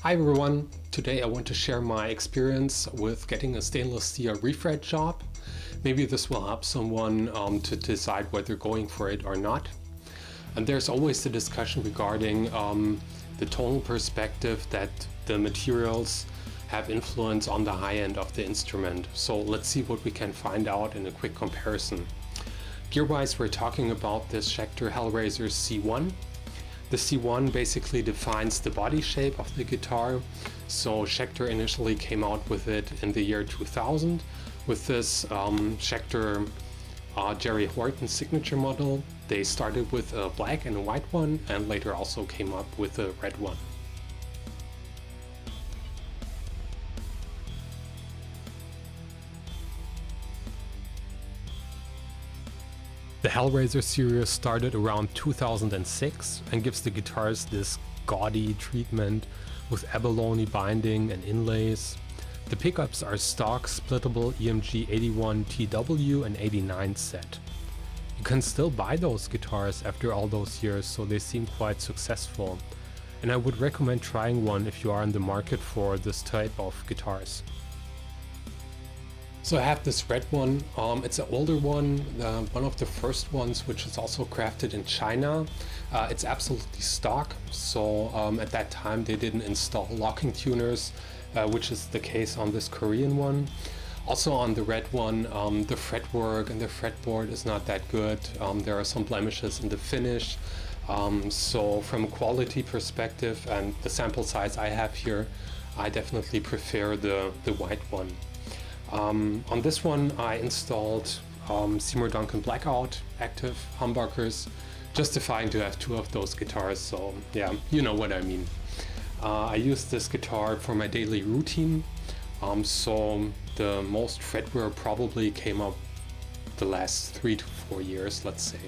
Hi everyone, today I want to share my experience with getting a stainless steel refret job. Maybe this will help someone to decide whether going for it or not. And there's always the discussion regarding the tonal perspective that the materials have influence on the high end of the instrument. So let's see what we can find out in a quick comparison. Gear-wise, we're talking about this Schecter Hellraiser C-1. The C1 basically defines the body shape of the guitar. So Schecter initially came out with it in the year 2000 with this Schecter Jerry Fortin signature model. They started with a black and a white one and later also came up with a red one. The Hellraiser series started around 2006 and gives the guitars this gaudy treatment with abalone binding and inlays. The pickups are stock splittable EMG 81 TW and 89 set. You can still buy those guitars after all those years, so they seem quite successful. And I would recommend trying one if you are in the market for this type of guitars. So I have this red one. It's an older one of the first ones, which is also crafted in China. It's absolutely stock, so at that time they didn't install locking tuners, which is the case on this Korean one. Also on the red one, the fretwork and the fretboard is not that good. There are some blemishes in the finish. So from a quality perspective and the sample size I have here, I definitely prefer the white one. On this one I installed Seymour Duncan Blackout active humbuckers, justifying to have two of those guitars, so yeah, you know what I mean. I use this guitar for my daily routine, so the most fret wear probably came up the last 3 to 4 years, let's say.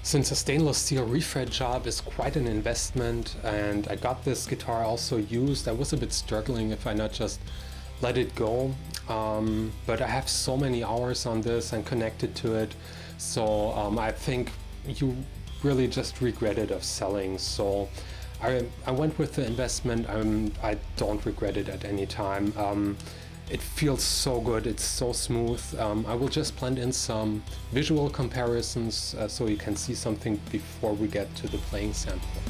Since a stainless steel refret job is quite an investment and I got this guitar also used, I was a bit struggling if I not just let it go. But I have so many hours on this and connected to it, so I think you really just regret it of selling. So I went with the investment. I don't regret it at any time. It feels so good, it's so smooth. I will just blend in some visual comparisons so you can see something before we get to the playing sample.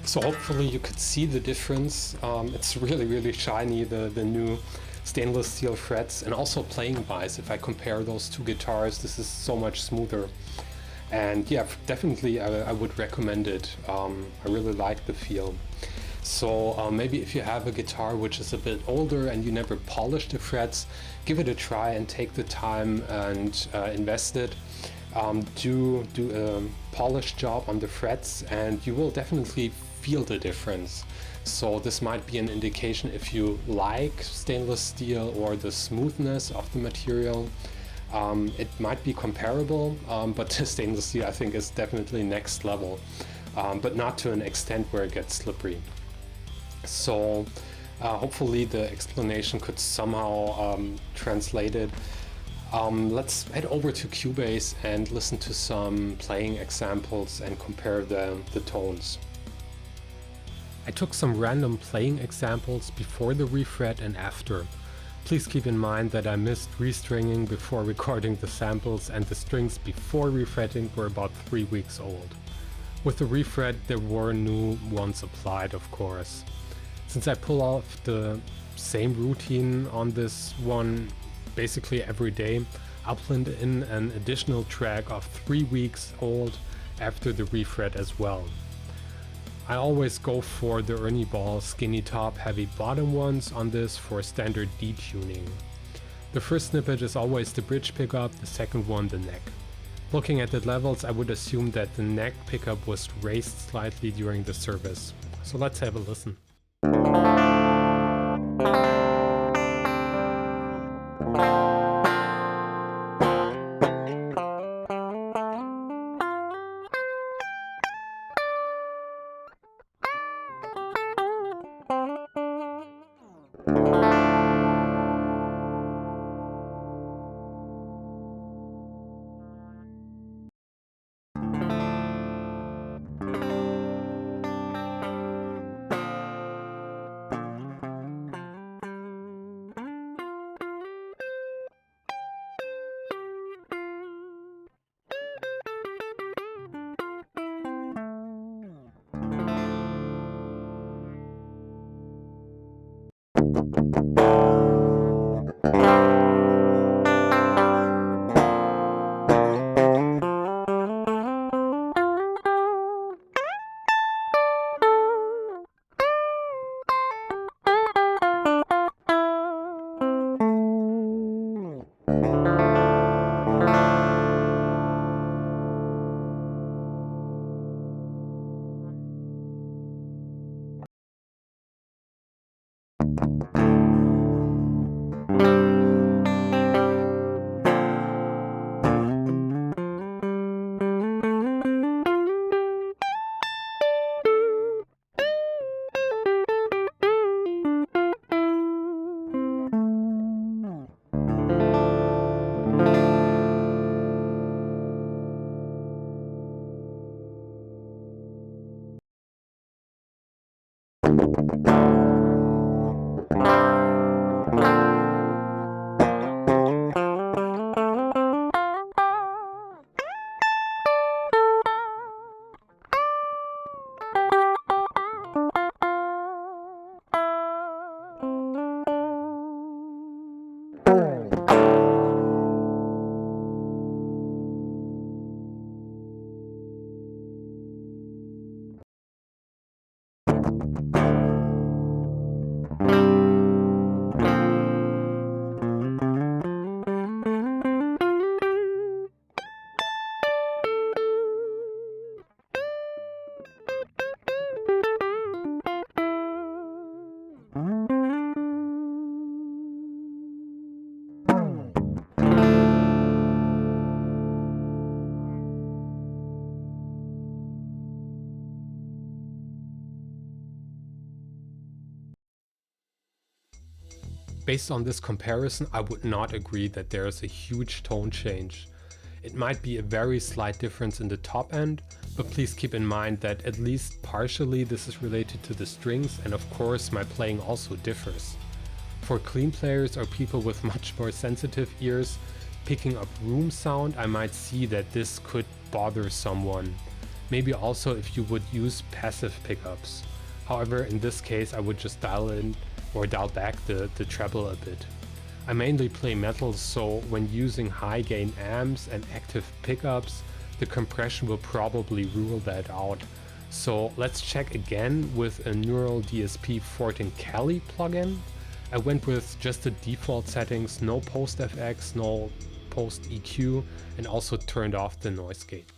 So hopefully you could see the difference. It's really shiny, the new stainless steel frets, and also playing wise, if I compare those two guitars, this is so much smoother. And yeah, definitely I would recommend it. I really like the feel. So maybe if you have a guitar which is a bit older and you never polished the frets, give it a try and take the time and invest it. Do a polish job on the frets and you will definitely feel the difference. So this might be an indication if you like stainless steel or the smoothness of the material. It might be comparable, but stainless steel I think is definitely next level, but not to an extent where it gets slippery. So hopefully the explanation could somehow translate it. Let's head over to Cubase and listen to some playing examples and compare the tones. I took some random playing examples before the refret and after. Please keep in mind that I missed restringing before recording the samples and the strings before refretting were about 3 weeks old. With the refret there were new ones applied, of course. Since I pull off the same routine on this one basically every day, I'll blend in an additional track of 3 weeks old after the refret as well. I always go for the Ernie Ball skinny top heavy bottom ones on this for standard detuning. The first snippet is always the bridge pickup, the second one the neck. Looking at the levels, I would assume that the neck pickup was raised slightly during the service. So let's have a listen. Based on this comparison, I would not agree that there is a huge tone change. It might be a very slight difference in the top end, but please keep in mind that at least partially this is related to the strings, and of course my playing also differs. For clean players or people with much more sensitive ears, picking up room sound, I might see that this could bother someone. Maybe also if you would use passive pickups. However, in this case I would just dial in or dial back the treble a bit. I mainly play metal, so when using high gain amps and active pickups, the compression will probably rule that out. So let's check again with a Neural DSP Fortin Cali plugin. I went with just the default settings, no post FX, no post EQ, and also turned off the noise gate.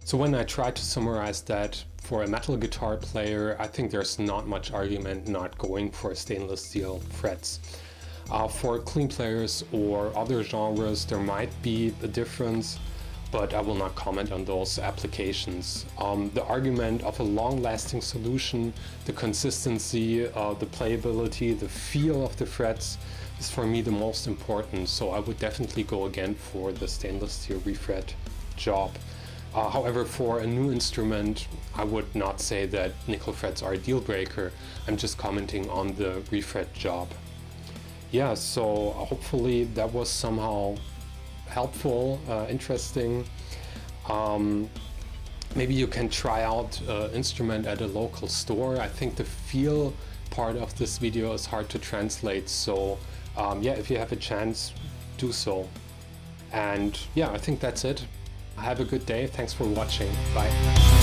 So when I try to summarize that, for a metal guitar player, I think there's not much argument not going for stainless steel frets. For clean players or other genres, there might be a difference, but I will not comment on those applications. The argument of a long-lasting solution, the consistency, the playability, the feel of the frets is for me the most important, so I would definitely go again for the stainless steel refret job. However, for a new instrument, I would not say that nickel frets are a deal breaker. I'm just commenting on the refret job. Yeah, so hopefully that was somehow helpful, interesting. Maybe you can try out an instrument at a local store. I think the feel part of this video is hard to translate, so yeah, if you have a chance, do so. And yeah, I think that's it. Have a good day. Thanks for watching. Bye.